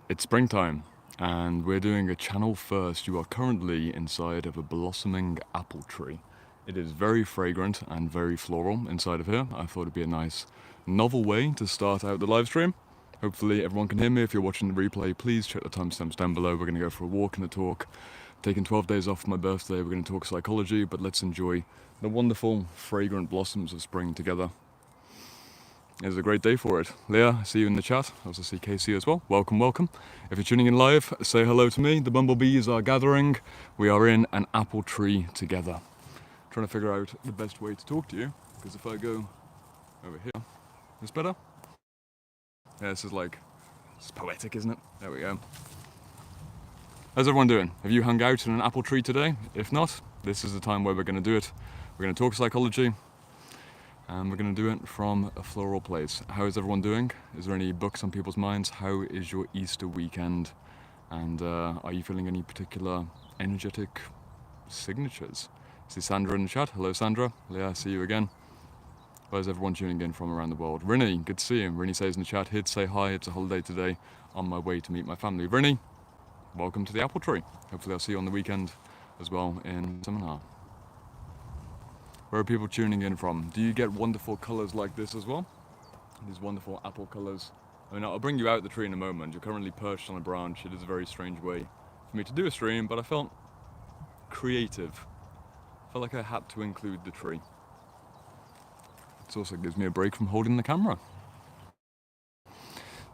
It's springtime, and we're doing a channel first. You are currently inside of a blossoming apple tree. It is very fragrant and very floral inside of here. I thought it'd be a nice, novel way to start out the live stream. Hopefully everyone can hear me. If you're watching the replay, please check the timestamps down below. We're going to go for a walk and a talk. Taking 12 days off for my birthday, we're going to talk psychology, but let's enjoy the wonderful, fragrant blossoms of spring together. It's a great day for it. Leah, I see you in the chat. I also see Casey as well. Welcome, welcome. If you're tuning in live, say hello to me. The bumblebees are gathering. We are in an apple tree together. Trying to figure out the best way to talk to you, because if I go over here, this better? Yeah, this is like, it's poetic, isn't it? There we go. How's everyone doing? Have you hung out in an apple tree today? If not, this is the time where we're going to do it. We're going to talk psychology, and we're going to do it from a floral place. How is everyone doing? Is there any books on people's minds? How is your Easter weekend? And are you feeling any particular energetic signatures? I see Sandra in the chat. Hello, Sandra. Leah, I see you again. Where's everyone tuning in from around the world? Rinny, good to see you. Rinny says in the chat, here to say hi. It's a holiday today. On my way to meet my family. Rinny, welcome to the apple tree. Hopefully I'll see you on the weekend as well in seminar. Where are people tuning in from? Do you get wonderful colours like this as well? These wonderful apple colours. I mean, I'll bring you out the tree in a moment. You're currently perched on a branch. It is a very strange way for me to do a stream, but I felt creative. I felt like I had to include the tree. It also gives me a break from holding the camera.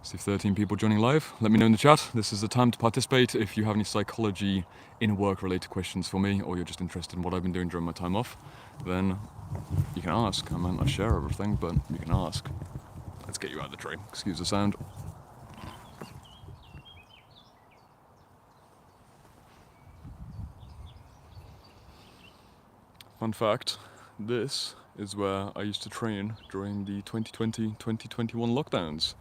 See 13 people joining live. Let me know in the chat. This is the time to participate. If you have any psychology, inner work related questions for me, or you're just interested in what I've been doing during my time off, then you can ask. I might not share everything, but you can ask. Let's get you out of the tree. Excuse the sound. Fun fact, this is where I used to train during the 2020-2021 lockdowns.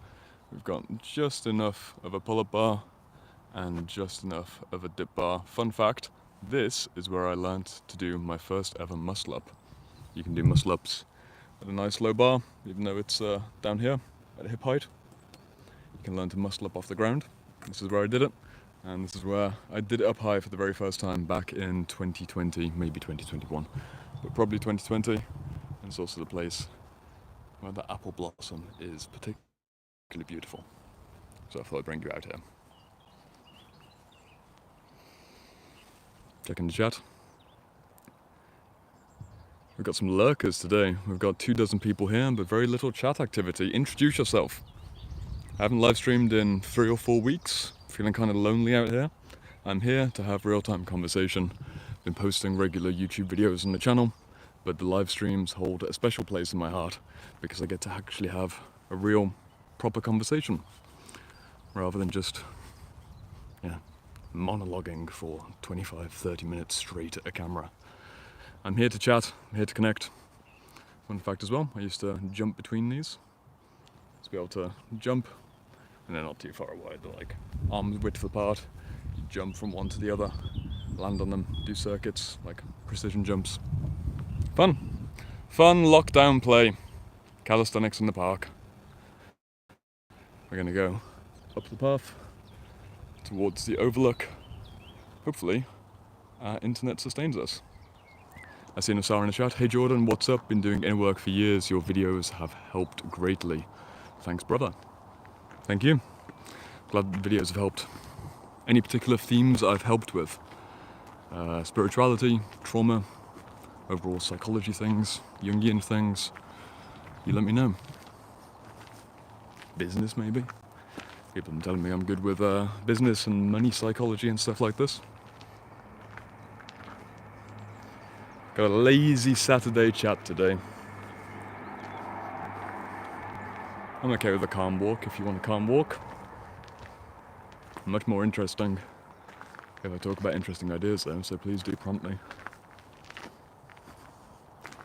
We've got just enough of a pull-up bar and just enough of a dip bar. Fun fact, this is where I learned to do my first ever muscle-up. You can do muscle-ups at a nice low bar, even though it's down here at hip height. You can learn to muscle up off the ground. This is where I did it, and this is where I did it up high for the very first time back in 2020, maybe 2021, but probably 2020. And it's also the place where the apple blossom is particularly beautiful. So I thought I'd bring you out here. Check in the chat. We've got some lurkers today. We've got 24 people here, but very little chat activity. Introduce yourself. I haven't live streamed in 3 or 4 weeks. Feeling kind of lonely out here. I'm here to have real-time conversation. Been posting regular YouTube videos on the channel, but the live streams hold a special place in my heart because I get to actually have a real, proper conversation rather than just, monologuing for 25-30 minutes straight at a camera. I'm here to chat, I'm here to connect. Fun fact as well, I used to jump between these. To be able to jump, and they're not too far away, they're like arms width apart. You jump from one to the other, land on them, do circuits, like precision jumps. Fun. Fun lockdown play. Calisthenics in the park. We're gonna go up the path towards the overlook. Hopefully, our internet sustains us. I see Nasara in the chat. Hey Jordan, what's up? Been doing inner work for years. Your videos have helped greatly. Thanks, brother. Thank you. Glad the videos have helped. Any particular themes I've helped with? Spirituality, trauma, overall psychology things, Jungian things. You let me know. Business, maybe? People have been telling me I'm good with business and money psychology and stuff like this. Got a lazy Saturday chat today. I'm okay with a calm walk if you want a calm walk. Much more interesting if I talk about interesting ideas though, so please do prompt me.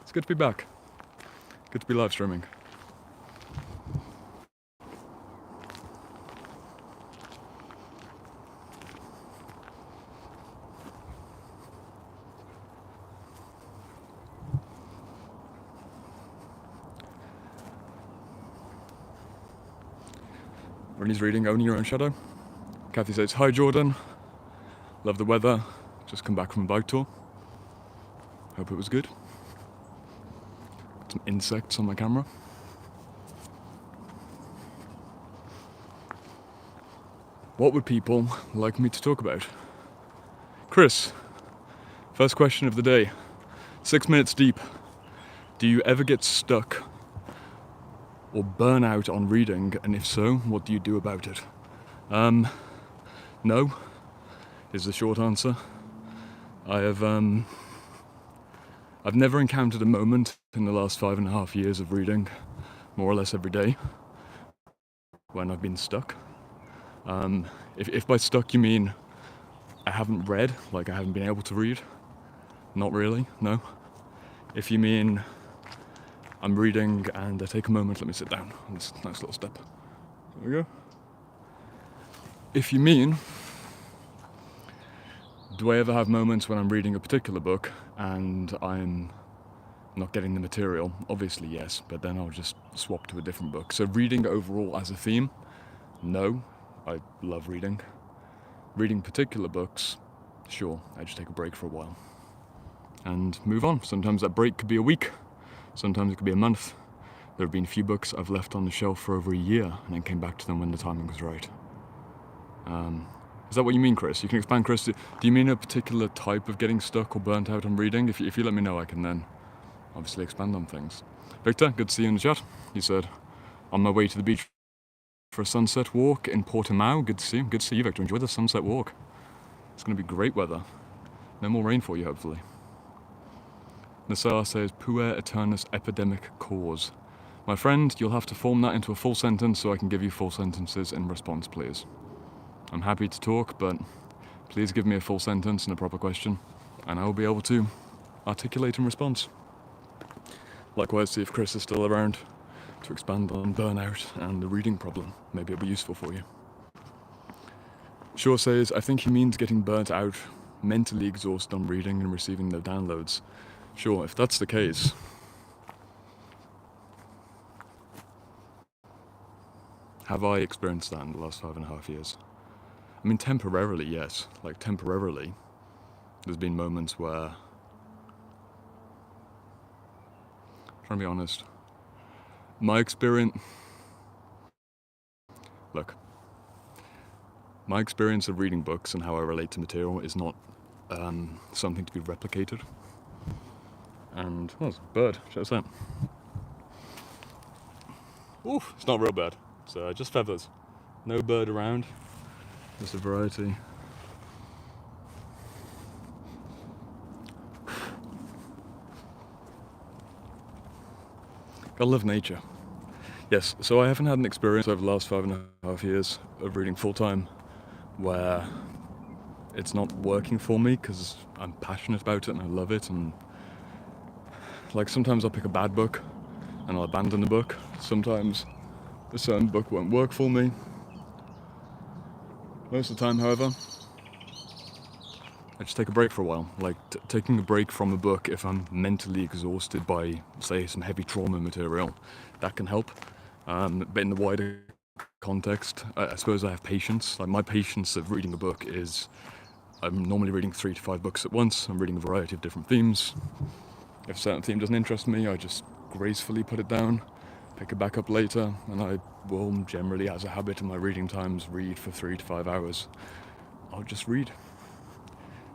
It's good to be back. Good to be live streaming. Rennie's reading Owning Your Own Shadow. Kathy says, hi Jordan, love the weather, just come back from a bike tour. Hope it was good. Some insects on my camera. What would people like me to talk about? Chris, first question of the day. 6 minutes deep. Do you ever get stuck or burn out on reading? And if so, what do you do about it? No, is the short answer. I've never encountered a moment in the last 5.5 years of reading, more or less every day, when I've been stuck. If by stuck you mean I haven't read, like I haven't been able to read, not really, no. If you mean I'm reading and I take a moment, let me sit down on this nice little step. There we go. If you mean, do I ever have moments when I'm reading a particular book and I'm not getting the material? Obviously yes, but then I'll just swap to a different book. So reading overall as a theme, no, I love reading. Reading particular books, sure, I just take a break for a while and move on. Sometimes that break could be a week, sometimes it could be a month. There have been a few books I've left on the shelf for over a year and then came back to them when the timing was right. Is that what you mean, Chris? You can expand, Chris. Do you mean a particular type of getting stuck or burnt out on reading? If you let me know, I can then obviously expand on things. Victor, good to see you in the chat. He said, on my way to the beach for a sunset walk in Portimao. Good to see you. Good to see you, Victor. Enjoy the sunset walk. It's going to be great weather. No more rain for you, hopefully. Nassar says, puer aeternus epidemic cause. My friend, you'll have to form that into a full sentence so I can give you full sentences in response, please. I'm happy to talk, but please give me a full sentence and a proper question, and I will be able to articulate in response. Likewise, see if Chris is still around to expand on burnout and the reading problem. Maybe it'll be useful for you. Shaw says, I think he means getting burnt out, mentally exhausted on reading and receiving no downloads. Sure, if that's the case, have I experienced that in the last 5.5 years? I mean, temporarily, yes. Like, temporarily, there's been moments where, trying to be honest, my experience of reading books and how I relate to material is not something to be replicated. And, oh, it's a bird, check this out. Oof, it's not a real bird, it's just feathers. No bird around. Just a variety. I love nature. Yes, so I haven't had an experience over the last 5.5 years of reading full-time where it's not working for me because I'm passionate about it and I love it, and like sometimes I'll pick a bad book and I'll abandon the book. Sometimes a certain book won't work for me. Most of the time, however, I just take a break for a while. Like taking a break from a book if I'm mentally exhausted by, say, some heavy trauma material, that can help. But in the wider context, I suppose I have patience. Like my patience of reading a book is, I'm normally reading 3 to 5 books at once. I'm reading a variety of different themes. If a certain theme doesn't interest me, I just gracefully put it down, pick it back up later, and I will generally, as a habit in my reading times, read for 3 to 5 hours. I'll just read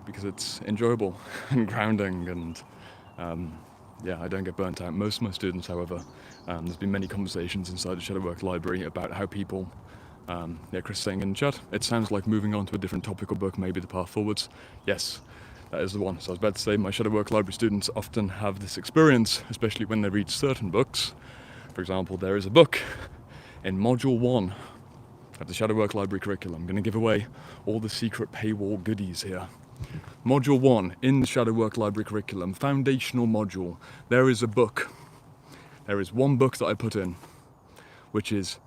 because it's enjoyable and grounding, and I don't get burnt out. Most of my students, however, there's been many conversations inside the Shadowwork Library about how people, Chris saying in the chat, it sounds like moving on to a different topic or book may be the path forwards. Yes, that is the one. So I was about to say, my Shadowwork Library students often have this experience, especially when they read certain books. For example, there is a book in Module 1 of the Shadowwork Library curriculum. I'm going to give away all the secret paywall goodies here. Module 1 in the Shadowwork Library curriculum, foundational module. There is a book. There is one book that I put in, which is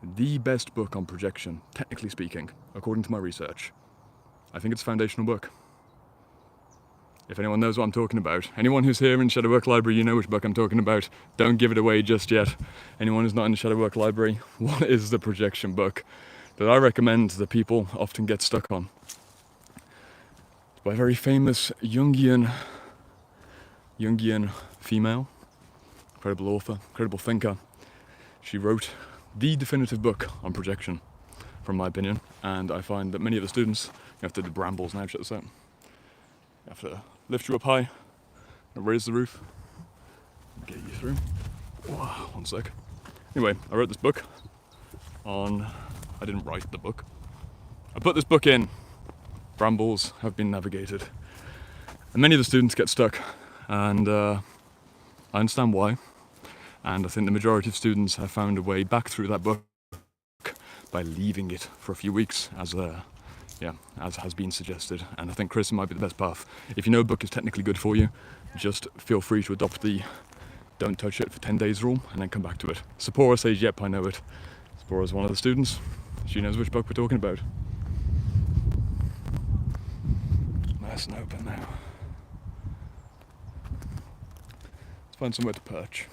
the best book on projection, technically speaking, according to my research. I think it's a foundational book. If anyone knows what I'm talking about, anyone who's here in Shadowwork Library, you know which book I'm talking about. Don't give it away just yet. Anyone who's not in the Shadowwork Library, what is the projection book that I recommend that people often get stuck on. It's by a very famous Jungian female, incredible author, incredible thinker. She wrote the definitive book on projection, from my opinion, and I find that many of the students, you have to do brambles now, shut this out. You have to lift you up high, and raise the roof, get you through. Wow, one sec. Anyway, I wrote this book on, I didn't write the book. I put this book in, brambles have been navigated. And many of the students get stuck, and I understand why. And I think the majority of students have found a way back through that book by leaving it for a few weeks, as has been suggested. And I think, Chris, it might be the best path. If you know a book is technically good for you, just feel free to adopt the don't touch it for 10 days rule and then come back to it. Sephora says, yep, I know it. Sephora's one of the students. She knows which book we're talking about. Nice and open now. Let's find somewhere to perch.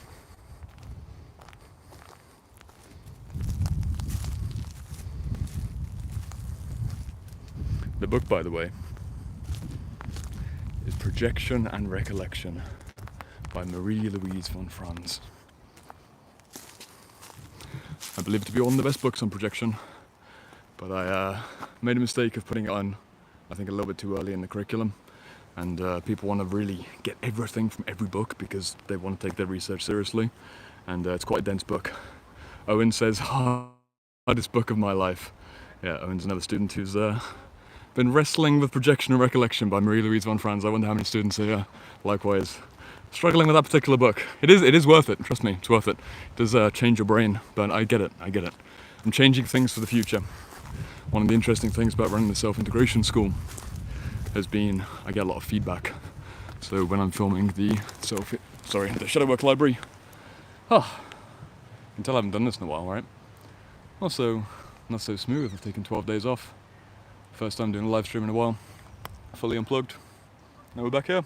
The book, by the way, is Projection and Recollection by Marie-Louise von Franz. I believe it to be one of the best books on projection, but I made a mistake of putting it on, I think, a little bit too early in the curriculum, and people want to really get everything from every book because they want to take their research seriously, and it's quite a dense book. Owen says, hardest book of my life. Yeah, Owen's another student who's been wrestling with Projection and Recollection by Marie-Louise von Franz. I wonder how many students are likewise struggling with that particular book. It is worth it, trust me, it's worth it. It does change your brain, but I get it. I'm changing things for the future. One of the interesting things about running the self-integration school has been, I get a lot of feedback. So when I'm filming the shadow work library, you can tell I haven't done this in a while, right? Also, not so smooth, I've taken 12 days off. First time doing a live stream in a while, fully unplugged. Now we're back here.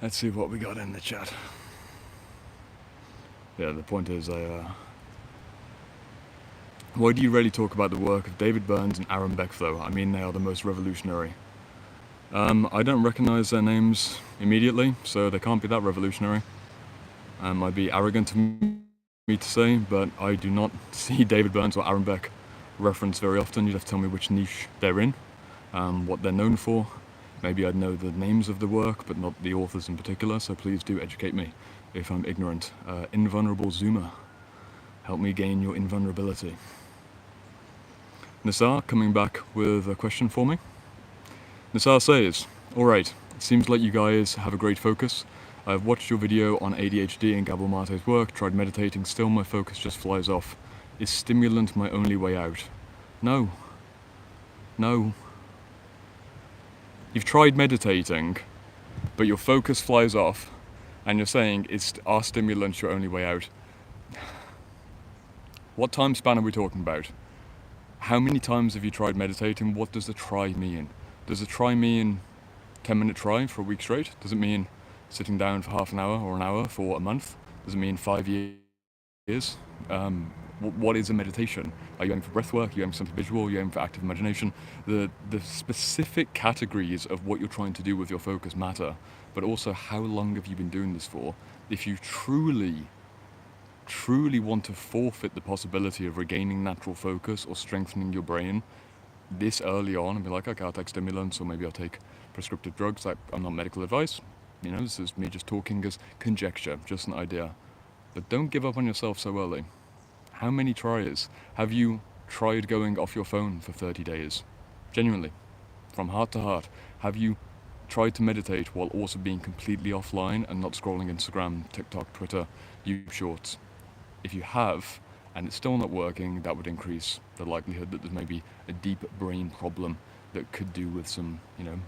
Let's see what we got in the chat. Yeah, the point is, why do you really talk about the work of David Burns and Aaron Beck though? I mean, they are the most revolutionary. I don't recognize their names immediately, so they can't be that revolutionary. Might be arrogant of me to say, but I do not see David Burns or Aaron Beck referenced very often. You'd have to tell me which niche they're in, what they're known for. Maybe I'd know the names of the work, but not the authors in particular, so please do educate me if I'm ignorant. Invulnerable Zoomer, help me gain your invulnerability. Nisar coming back with a question for me. Nisar says, alright, it seems like you guys have a great focus. I've watched your video on ADHD and Gabor Mate's work, tried meditating, still my focus just flies off. Is stimulant my only way out? No. You've tried meditating, but your focus flies off, and you're saying, are stimulants your only way out? What time span are we talking about? How many times have you tried meditating? What does a try mean? Does a try mean 10-minute try for a week straight? Does it mean sitting down for half an hour or an hour for a month? Does it mean 5 years? What is a meditation? Are you aiming for breath work? Are you aiming for something visual? Are you aiming for active imagination? The specific categories of what you're trying to do with your focus matter, but also how long have you been doing this for? If you truly want to forfeit the possibility of regaining natural focus or strengthening your brain this early on and be like, okay, I'll take stimulants or maybe I'll take prescriptive drugs. I'm not medical advice. This is me just talking as conjecture, just an idea. But don't give up on yourself so early. How many tries have you tried going off your phone for 30 days? Genuinely, from heart to heart, have you tried to meditate while also being completely offline and not scrolling Instagram, TikTok, Twitter, YouTube Shorts? If you have, and it's still not working, that would increase the likelihood that there's maybe a deep brain problem that could do with some,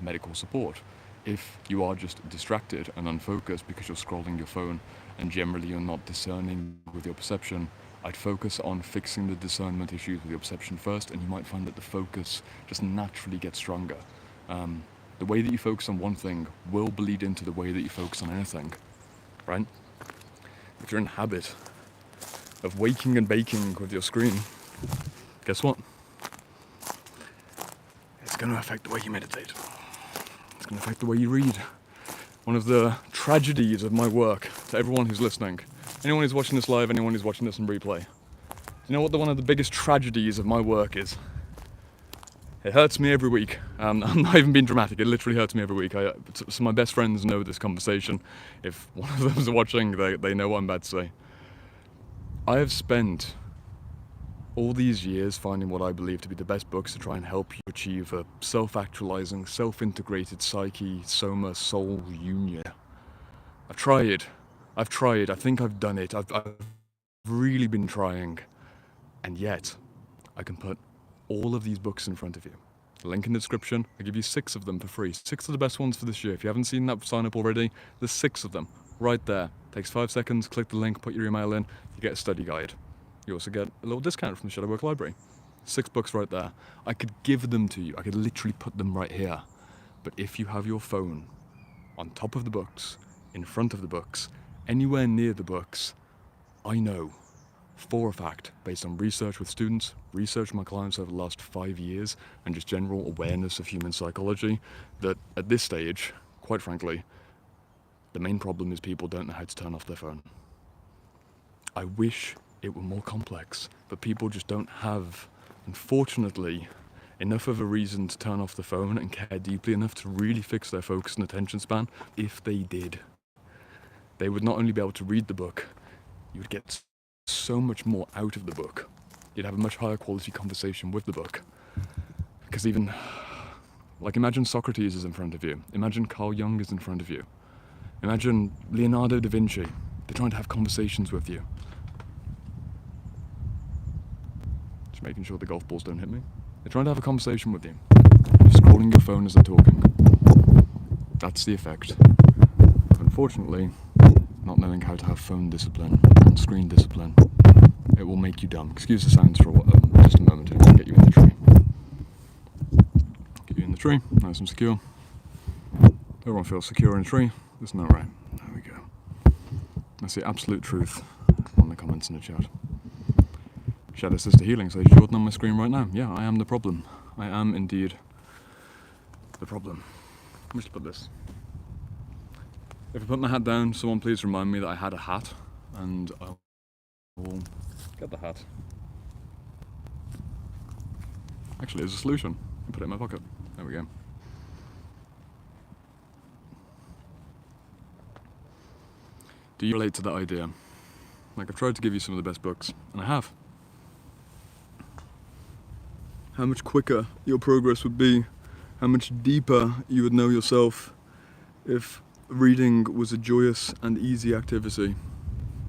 medical support. If you are just distracted and unfocused because you're scrolling your phone and generally you're not discerning with your perception, I'd focus on fixing the discernment issues with your perception first, and you might find that the focus just naturally gets stronger. The way that you focus on one thing will bleed into the way that you focus on anything, right? If you're in the habit of waking and baking with your screen, guess what? It's going to affect the way you meditate. It's going to affect the way you read. One of the tragedies of my work, to everyone who's listening, anyone who's watching this live, anyone who's watching this in replay, do you know what one of the biggest tragedies of my work is? It hurts me every week. I'm not even being dramatic, it literally hurts me every week. So my best friends know this conversation. If one of them is watching, they know what I'm about to say. I have spent all these years finding what I believe to be the best books to try and help you achieve a self-actualizing, self-integrated psyche, soma, soul union. I've tried, I think I've done it, I've really been trying, and yet I can put all of these books in front of you. The link in the description, I give you 6 of them for free. 6 of the best ones for this year. If you haven't seen that sign up already, there's 6 of them right there. Takes 5 seconds, click the link, put your email in, you get a study guide. You also get a little discount from the Shadowwork Library. 6 books right there. I could give them to you. I could literally put them right here. But if you have your phone on top of the books, in front of the books, anywhere near the books, I know for a fact, based on research with students, research with my clients over the last 5 years, and just general awareness of human psychology, that at this stage, quite frankly, the main problem is people don't know how to turn off their phone. I wish it were more complex, but people just don't have, unfortunately, enough of a reason to turn off the phone and care deeply enough to really fix their focus and attention span. If they did, they would not only be able to read the book, you would get so much more out of the book. You'd have a much higher quality conversation with the book. Because even, like, imagine Socrates is in front of you. Imagine Carl Jung is in front of you. Imagine Leonardo da Vinci. They're trying to have conversations with you. Just making sure the golf balls don't hit me. They're trying to have a conversation with you. You're scrolling your phone as they're talking. That's the effect of, unfortunately, not knowing how to have phone discipline and screen discipline. It will make you dumb. Excuse the sounds for just a moment. I'm going to get you in the tree. Get you in the tree, nice and secure. Everyone feels secure in a tree. Isn't that right? There we go. That's the absolute truth on the comments in the chat. Shadow Sister Healing says, Jordan on my screen right now. Yeah, I am the problem. I am indeed the problem. Let me just put this. If I put my hat down, someone please remind me that I had a hat, and I will get the hat. Actually, there's a solution. I put it in my pocket. There we go. Do you relate to that idea? Like, I've tried to give you some of the best books, and I have. How much quicker your progress would be, how much deeper you would know yourself if reading was a joyous and easy activity.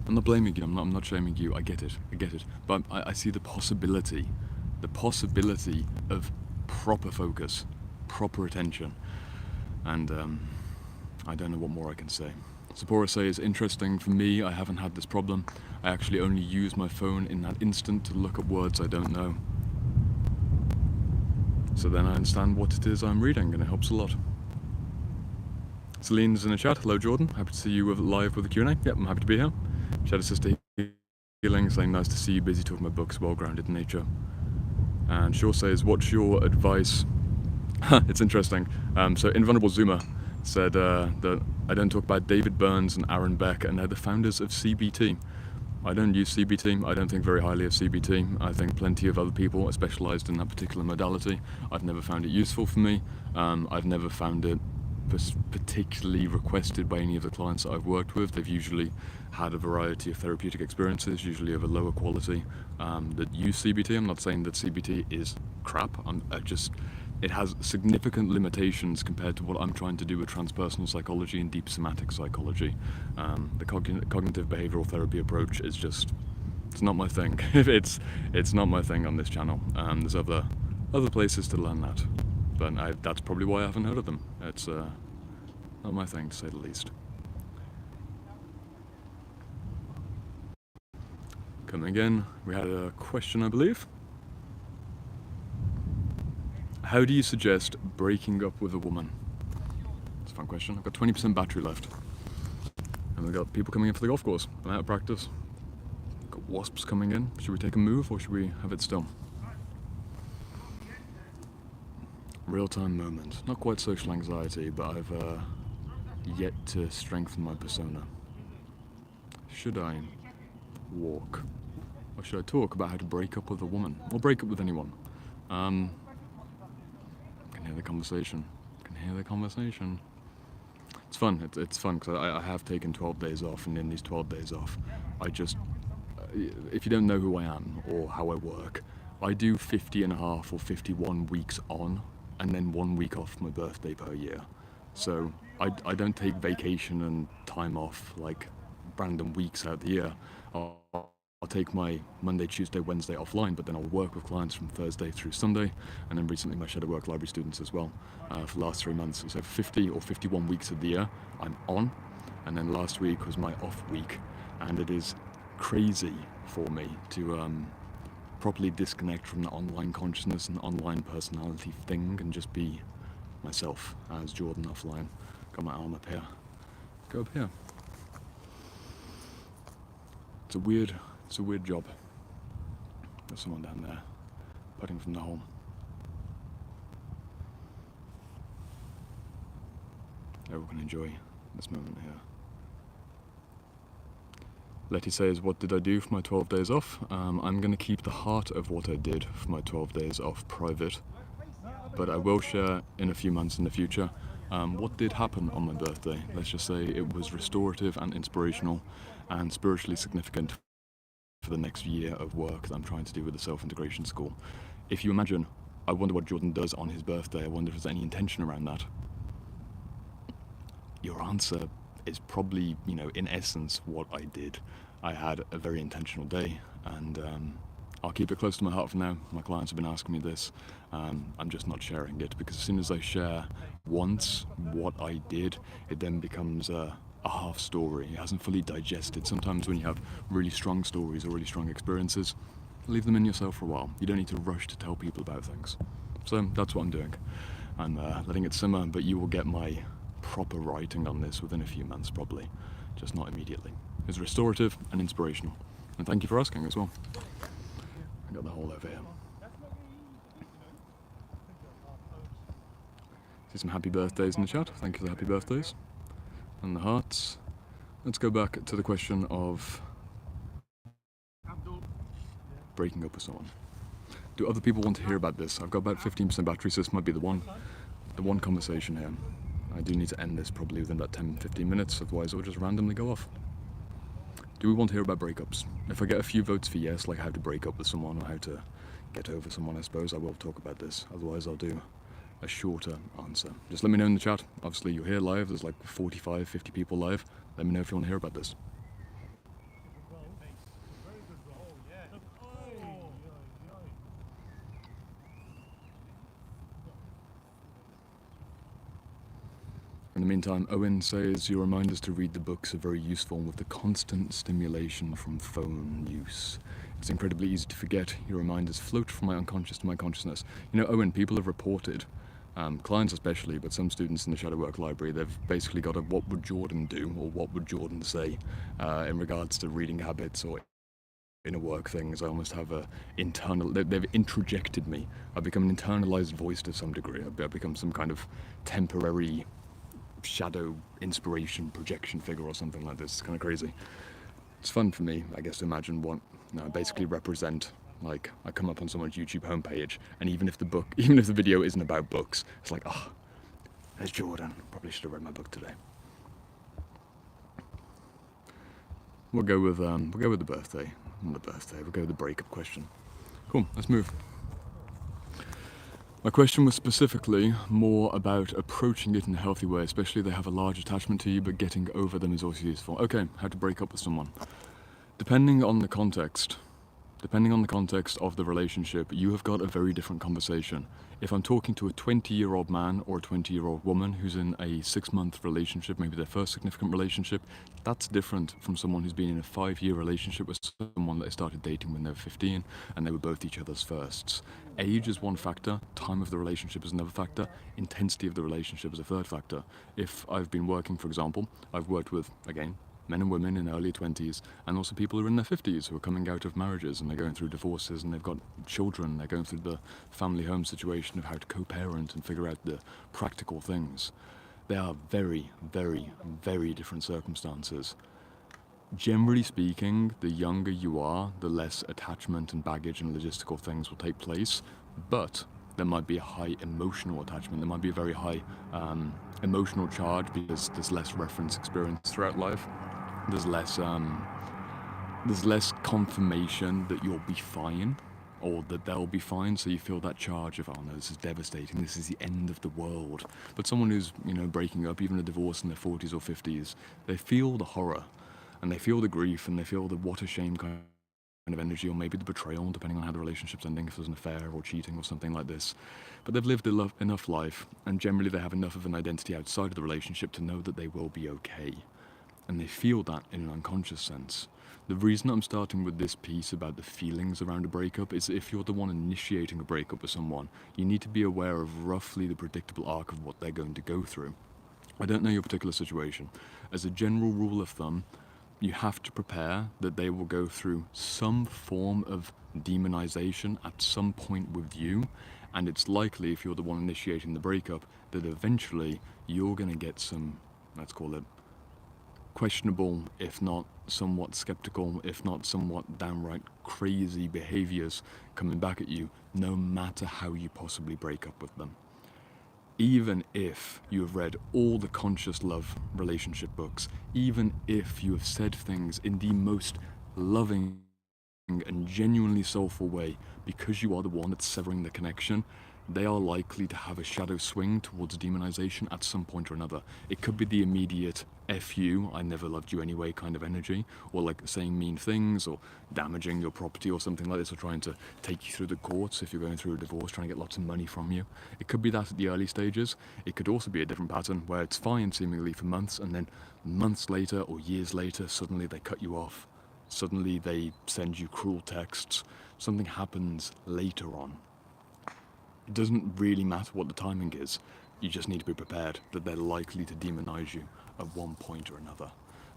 I'm not blaming you, I'm not shaming you, I get it. But I see the possibility of proper focus, proper attention, and I don't know what more I can say. Sephora says, interesting, for me, I haven't had this problem. I actually only use my phone in that instant to look at words I don't know. So then I understand what it is I'm reading, and it helps a lot. Celine's in the chat. Hello, Jordan. Happy to see you live with the Q&A. Yep, I'm happy to be here. Shadow Sister Healing saying, nice to see you busy talking about books, well-grounded in nature. And Shaw says, what's your advice? It's interesting. So Invulnerable Zoomer said that I don't talk about David Burns and Aaron Beck, and they're the founders of CBT. I don't use CBT. I don't think very highly of CBT. I think plenty of other people are specialized in that particular modality. I've never found it useful for me. I've never found it particularly requested by any of the clients that I've worked with. They've usually had a variety of therapeutic experiences, usually of a lower quality, that use CBT. I'm not saying that CBT is crap. It has significant limitations compared to what I'm trying to do with transpersonal psychology and deep somatic psychology. The cognitive behavioral therapy approach is just, it's not my thing. It's not my thing on this channel. There's other places to learn that, but that's probably why I haven't heard of them. It's not my thing, to say the least. Coming in, we had a question, I believe. How do you suggest breaking up with a woman? It's a fun question. I've got 20% battery left. And we've got people coming in for the golf course. I'm out of practice. Got wasps coming in. Should we take a move or should we have it still? Real-time moment. Not quite social anxiety, but I've yet to strengthen my persona. Should I walk? Or should I talk about how to break up with a woman? Or break up with anyone? I can hear the conversation. It's fun. It's fun because I have taken 12 days off, and in these 12 days off, I just... if you don't know who I am or how I work, I do 50 and a half or 51 weeks on, and then 1 week off my birthday per year. So I don't take vacation and time off like random weeks out the year. I'll take my Monday, Tuesday, Wednesday offline, but then I'll work with clients from Thursday through Sunday, and then recently my shadow work library students as well for the last 3 months. So 50 or 51 weeks of the year I'm on, and then last week was my off week, and it is crazy for me to properly disconnect from the online consciousness and online personality thing and just be myself as Jordan offline. Got my arm up here. Go up here. It's a weird job. There's someone down there, putting from the home. Everyone can enjoy this moment here. Letty says, what did I do for my 12 days off? I'm going to keep the heart of what I did for my 12 days off private, but I will share in a few months in the future what did happen on my birthday. Let's just say it was restorative and inspirational and spiritually significant for the next year of work that I'm trying to do with the self-integration school. If you imagine, I wonder what Jordan does on his birthday, I wonder if there's any intention around that. Your answer is probably, in essence, what I did. I had a very intentional day, and I'll keep it close to my heart for now. My clients have been asking me this. I'm just not sharing it, because as soon as I share once what I did, it then becomes a half story. It hasn't fully digested. Sometimes when you have really strong stories or really strong experiences, leave them in yourself for a while. You don't need to rush to tell people about things. So that's what I'm doing. I'm letting it simmer, but you will get my proper writing on this within a few months probably, just not immediately. It's restorative and inspirational. And thank you for asking as well. I got the hole over here. See some happy birthdays in the chat. Thank you for the happy birthdays. And the hearts. Let's go back to the question of breaking up with someone. Do other people want to hear about this? I've got about 15% battery, so this might be the one conversation here. I do need to end this probably within about 10-15 minutes, otherwise it will just randomly go off. Do we want to hear about breakups? If I get a few votes for yes, like how to break up with someone or how to get over someone, I suppose I will talk about this. Otherwise I'll do a shorter answer. Just let me know in the chat. Obviously you're here live, there's like 45, 50 people live. Let me know if you want to hear about this. In the meantime, Owen says, your reminders to read the books are very useful with the constant stimulation from phone use. It's incredibly easy to forget. Your reminders float from my unconscious to my consciousness. Owen, people have reported, clients especially, but some students in the shadow work library, they've basically got a what would Jordan do or what would Jordan say in regards to reading habits or inner work things. I almost have they've introjected me. I've become an internalized voice to some degree. I've become some kind of temporary shadow inspiration projection figure or something like this. It's kind of crazy. It's fun for me, I guess, to imagine what I basically represent. Like, I come up on someone's YouTube homepage, and even if the video isn't about books, it's like, oh, there's Jordan. Probably should have read my book today. We'll go with the birthday. We'll go with the breakup question. Cool. Let's move. My question was specifically more about approaching it in a healthy way, especially if they have a large attachment to you, but getting over them is also useful. Okay, how to break up with someone. Depending on the context of the relationship, you have got a very different conversation. If I'm talking to a 20-year-old man or a 20-year-old woman who's in a 6-month relationship, maybe their first significant relationship, that's different from someone who's been in a 5-year relationship with someone that they started dating when they were 15 and they were both each other's firsts. Age is one factor, time of the relationship is another factor, intensity of the relationship is a third factor. If I've been working, for example, I've worked with, again, men and women in early 20s, and also people who are in their 50s who are coming out of marriages and they're going through divorces and they've got children, they're going through the family home situation of how to co-parent and figure out the practical things. They are very, very, very different circumstances. Generally speaking, the younger you are, the less attachment and baggage and logistical things will take place, but there might be a high emotional attachment. There might be a very high emotional charge because there's less reference experience throughout life. There's less confirmation that you'll be fine or that they'll be fine, so you feel that charge of, oh no, this is devastating, this is the end of the world. But someone who's, breaking up, even a divorce in their 40s or 50s, they feel the horror and they feel the grief and they feel the what a shame kind of energy, or maybe the betrayal, depending on how the relationship's ending, if there's an affair or cheating or something like this. But they've lived enough life, and generally they have enough of an identity outside of the relationship to know that they will be okay. And they feel that in an unconscious sense. The reason I'm starting with this piece about the feelings around a breakup is if you're the one initiating a breakup with someone, you need to be aware of roughly the predictable arc of what they're going to go through. I don't know your particular situation. As a general rule of thumb, you have to prepare that they will go through some form of demonization at some point with you, and it's likely, if you're the one initiating the breakup, that eventually you're going to get some, let's call it, questionable, if not somewhat skeptical, if not somewhat downright crazy behaviors coming back at you, no matter how you possibly break up with them. Even if you have read all the conscious love relationship books, even if you have said things in the most loving and genuinely soulful way, because you are the one that's severing the connection, they are likely to have a shadow swing towards demonization at some point or another. It could be the immediate F you, I never loved you anyway kind of energy, or like saying mean things, or damaging your property or something like this, or trying to take you through the courts if you're going through a divorce, trying to get lots of money from you. It could be that at the early stages. It could also be a different pattern where it's fine seemingly for months, and then months later or years later, suddenly they cut you off. Suddenly they send you cruel texts. Something happens later on. It doesn't really matter what the timing is. You just need to be prepared that they're likely to demonize you at one point or another.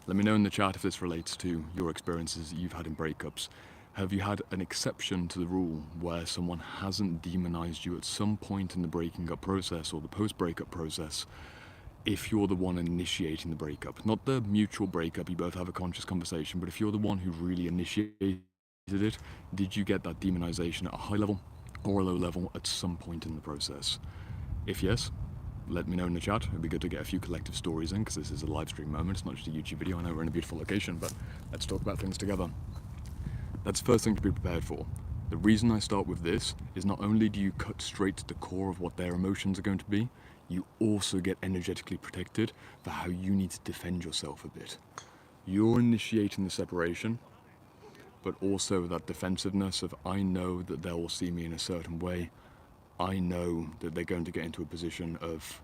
Let me know in the chat if this relates to your experiences that you've had in breakups. Have you had an exception to the rule where someone hasn't demonized you at some point in the breaking up process or the post-breakup process, if you're the one initiating the breakup? Not the mutual breakup, you both have a conscious conversation, but if you're the one who really initiated it, did you get that demonization at a high level or a low level at some point in the process? If yes, let me know in the chat. It'd be good to get a few collective stories in, because this is a live stream moment, it's not just a YouTube video. I know we're in a beautiful location, but let's talk about things together. That's the first thing to be prepared for. The reason I start with this is not only do you cut straight to the core of what their emotions are going to be, you also get energetically protected for how you need to defend yourself a bit. You're initiating the separation, but also that defensiveness of, I know that they'll see me in a certain way. I know that they're going to get into a position of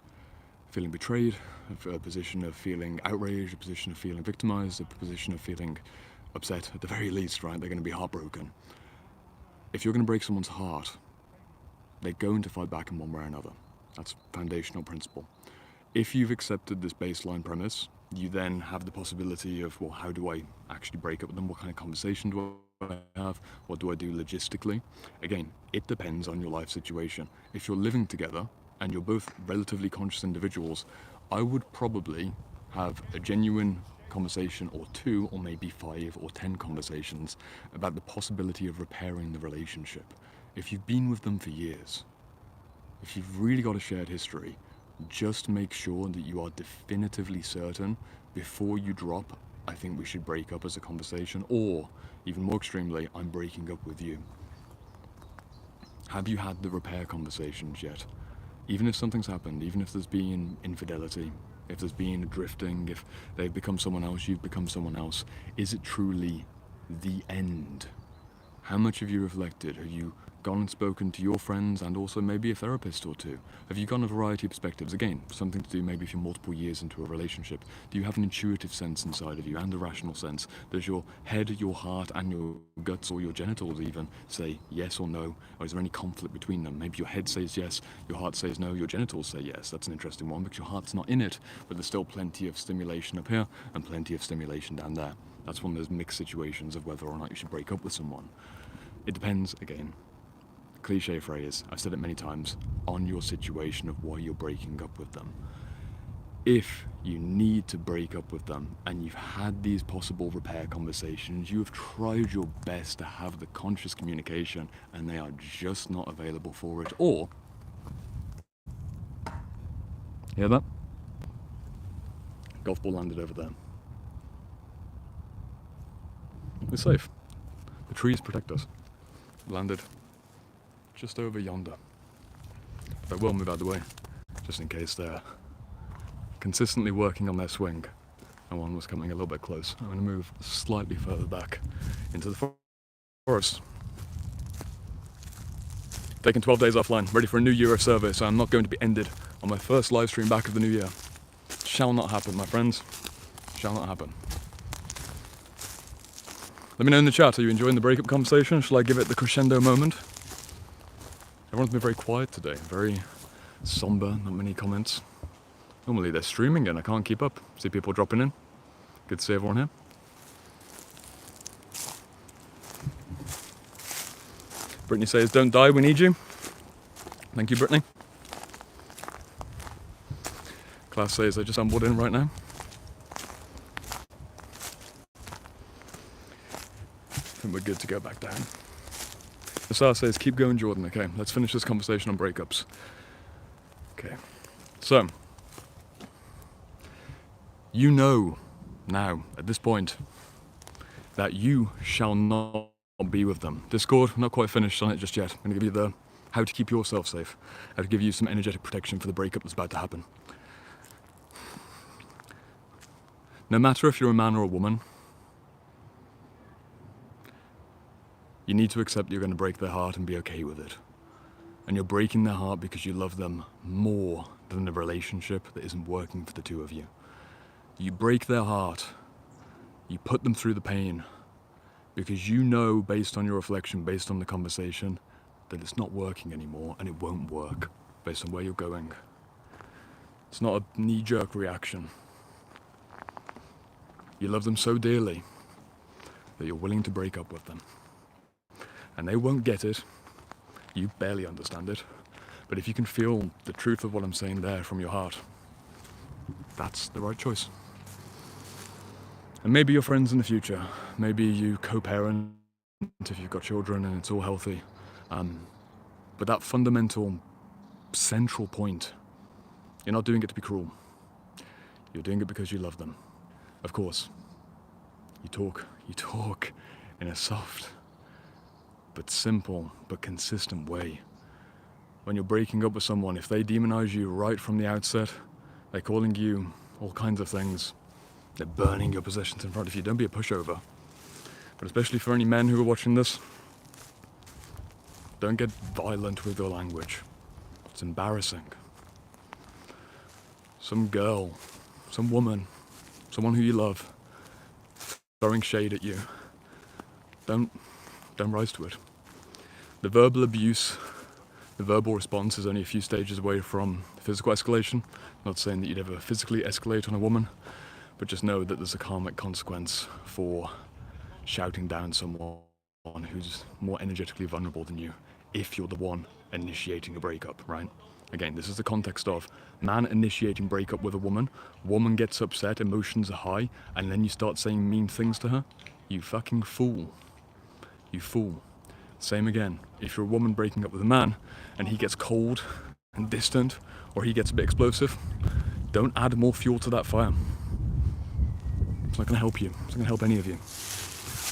feeling betrayed, a position of feeling outraged, a position of feeling victimized, a position of feeling upset at the very least, right? They're going to be heartbroken. If you're going to break someone's heart, they're going to fight back in one way or another. That's a foundational principle. If you've accepted this baseline premise, you then have the possibility of, well, how do I actually break up with them? What kind of conversation do I have? What do I do logistically? Again, it depends on your life situation. If you're living together and you're both relatively conscious individuals, I would probably have a genuine conversation or two, or maybe 5 or 10 conversations about the possibility of repairing the relationship. If you've been with them for years, if you've really got a shared history, just make sure that you are definitively certain before you drop, I think we should break up as a conversation, or even more extremely, I'm breaking up with you. Have you had the repair conversations yet? Even if something's happened, even if there's been infidelity, if there's been drifting, if they've become someone else, you've become someone else, is it truly the end? How much have you reflected? Have you gone and spoken to your friends and also maybe a therapist or two? Have you gotten a variety of perspectives? Again, something to do maybe if you're multiple years into a relationship. Do you have an intuitive sense inside of you and a rational sense? Does your head, your heart and your guts or your genitals even say yes or no? Or is there any conflict between them? Maybe your head says yes, your heart says no, your genitals say yes. That's an interesting one because your heart's not in it, but there's still plenty of stimulation up here and plenty of stimulation down there. That's one of those mixed situations of whether or not you should break up with someone. It depends, again, cliche phrase, I've said it many times, on your situation of why you're breaking up with them. If you need to break up with them and you've had these possible repair conversations, you have tried your best to have the conscious communication and they are just not available for it, or, hear that? Golf ball landed over there. We're safe. The trees protect us. Landed just over yonder. But I will move out of the way, just in case they're consistently working on their swing and one was coming a little bit close. I'm going to move slightly further back into the forest. Taking 12 days offline, ready for a new year of service. I'm not going to be ended on my first live stream back of the new year. Shall not happen, my friends. Shall not happen. Let me know in the chat, are you enjoying the breakup conversation? Shall I give it the crescendo moment? Everyone's been very quiet today, very somber, not many comments. Normally they're streaming and I can't keep up. See people dropping in. Good to see everyone here. Brittany says, don't die, we need you. Thank you, Brittany. Class says, I just stumbled in right now. And we're good to go back down. The star says, keep going, Jordan. Okay, let's finish this conversation on breakups. Okay, so, you know now, at this point, that you shall not be with them. Discord, not quite finished on it just yet. I'm going to give you the how to keep yourself safe, how to give you some energetic protection for the breakup that's about to happen. No matter if you're a man or a woman, you need to accept you're going to break their heart and be okay with it. And you're breaking their heart because you love them more than the relationship that isn't working for the two of you. You break their heart, you put them through the pain, because you know, based on your reflection, based on the conversation, that it's not working anymore and it won't work, based on where you're going. It's not a knee-jerk reaction. You love them so dearly that you're willing to break up with them. And they won't get it, you barely understand it, but if you can feel the truth of what I'm saying there from your heart, that's the right choice. And maybe you're friends in the future, maybe you co-parent if you've got children and it's all healthy, but that fundamental, central point, you're not doing it to be cruel, you're doing it because you love them. Of course, you talk in a soft, but simple, but consistent way. When you're breaking up with someone, if they demonize you right from the outset, they're calling you all kinds of things, they're burning your possessions in front of you, don't be a pushover. But especially for any men who are watching this, don't get violent with your language. It's embarrassing. Some girl, some woman, someone who you love, throwing shade at you, don't rise to it. The verbal abuse, the verbal response is only a few stages away from physical escalation. Not saying that you'd ever physically escalate on a woman, but just know that there's a karmic consequence for shouting down someone who's more energetically vulnerable than you, if you're the one initiating a breakup, right? Again, this is the context of man initiating breakup with a woman gets upset, emotions are high, and then you start saying mean things to her. You fucking fool. You fool. Same again, if you're a woman breaking up with a man and he gets cold and distant, or he gets a bit explosive, don't add more fuel to that fire. It's not going to help you. It's not going to help any of you.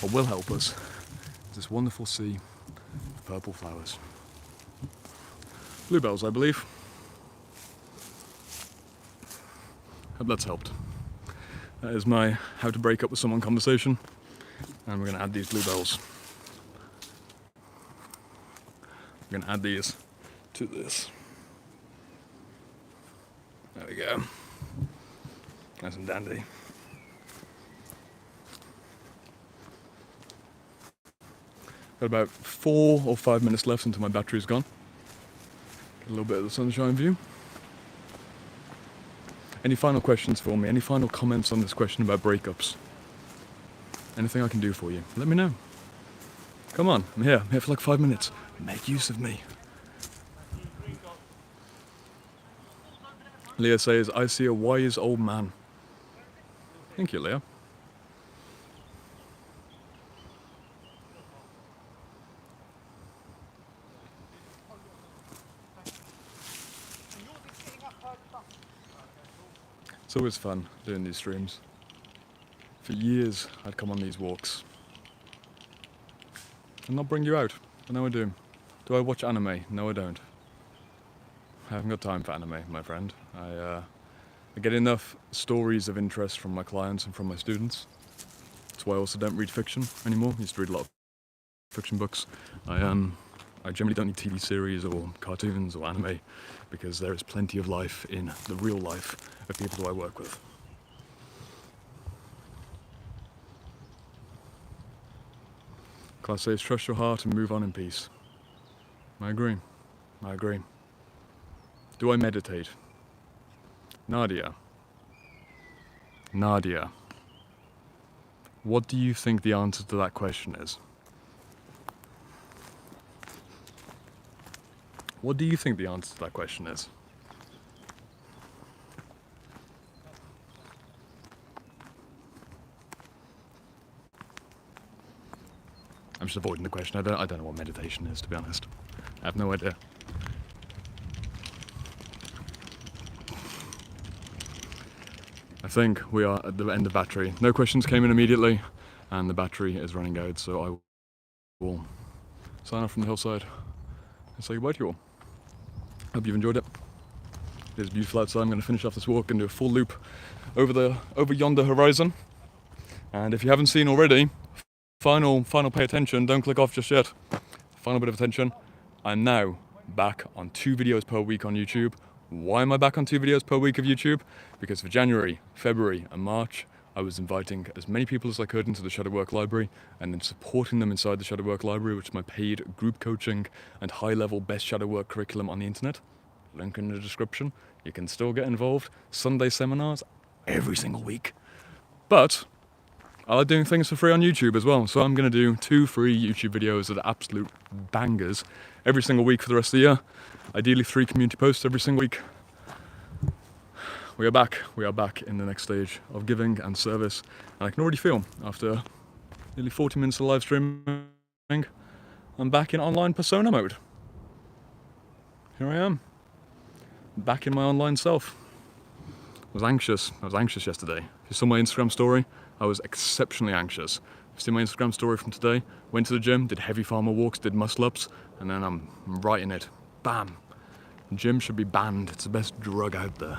What will help us is this wonderful sea of purple flowers. Bluebells, I believe. Hope that's helped. That is my how to break up with someone conversation. And we're going to add these bluebells I'm gonna add these to this. There we go. Nice and dandy. Got about 4 or 5 minutes left until my battery's gone. Get a little bit of the sunshine view. Any final questions for me? Any final comments on this question about breakups? Anything I can do for you? Let me know. Come on, I'm here for like 5 minutes. Make use of me. Leah says, I see a wise old man. Thank you, Leah. It's always fun doing these streams. For years, I'd come on these walks and not bring you out. But now I do. Do I watch anime? No, I don't. I haven't got time for anime, my friend. I get enough stories of interest from my clients and from my students. That's why I also don't read fiction anymore. I used to read a lot of fiction books. I generally don't need TV series or cartoons or anime because there is plenty of life in the real life of people who I work with. Class says, trust your heart and move on in peace. I agree. Do I meditate? Nadia, what do you think the answer to that question is? What do you think the answer to that question is? I'm just avoiding the question. I don't know what meditation is, to be honest. I have no idea. I think we are at the end of battery. No questions came in immediately, and the battery is running out, so I will sign off from the hillside and say goodbye to you all. Hope you've enjoyed it. It is beautiful outside. I'm going to finish off this walk and do a full loop over yonder horizon. And if you haven't seen already, final pay attention, don't click off just yet. Final bit of attention. I'm now back on 2 videos per week on YouTube. Why am I back on 2 videos per week of YouTube? Because for January, February and March, I was inviting as many people as I could into the Shadow Work Library and then supporting them inside the Shadow Work Library, which is my paid group coaching and high-level best Shadow Work curriculum on the internet. Link in the description. You can still get involved. Sunday seminars every single week. But I like doing things for free on YouTube as well. So I'm going to do 2 free YouTube videos that are absolute bangers every single week for the rest of the year. Ideally 3 community posts every single week. We are back in the next stage of giving and service. And I can already feel, after nearly 40 minutes of live streaming, I'm back in online persona mode. Here I am, back in my online self. I was anxious yesterday. If you saw my Instagram story, I was exceptionally anxious. If you see my Instagram story from today, went to the gym, did heavy farmer walks, did muscle ups, and then I'm right in it. Bam. Gym should be banned. It's the best drug out there.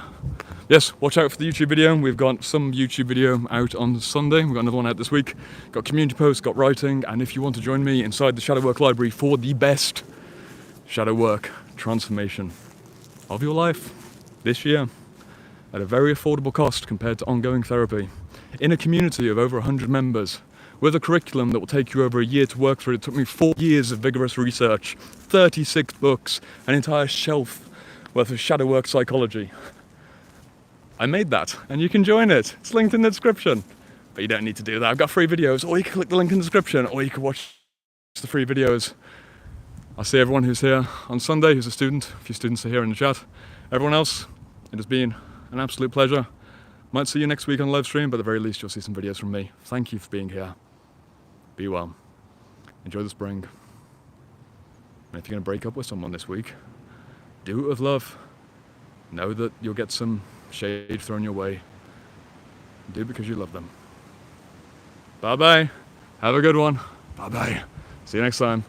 Yes, watch out for the YouTube video. We've got some YouTube video out on Sunday. We've got another one out this week. Got community posts, got writing, and if you want to join me inside the Shadow Work Library for the best shadow work transformation of your life this year at a very affordable cost compared to ongoing therapy, in a community of over 100 members, with a curriculum that will take you over a year to work through. It took me 4 years of vigorous research, 36 books, an entire shelf worth of shadow work psychology. I made that, and you can join it. It's linked in the description. But you don't need to do that. I've got free videos, or you can click the link in the description, or you can watch the free videos. I'll see everyone who's here on Sunday, who's a student. A few students are here in the chat. Everyone else, it has been an absolute pleasure. Might see you next week on live stream, but at the very least you'll see some videos from me. Thank you for being here. Be well. Enjoy the spring. And if you're going to break up with someone this week, do it with love. Know that you'll get some shade thrown your way. Do it because you love them. Bye-bye. Have a good one. Bye-bye. See you next time.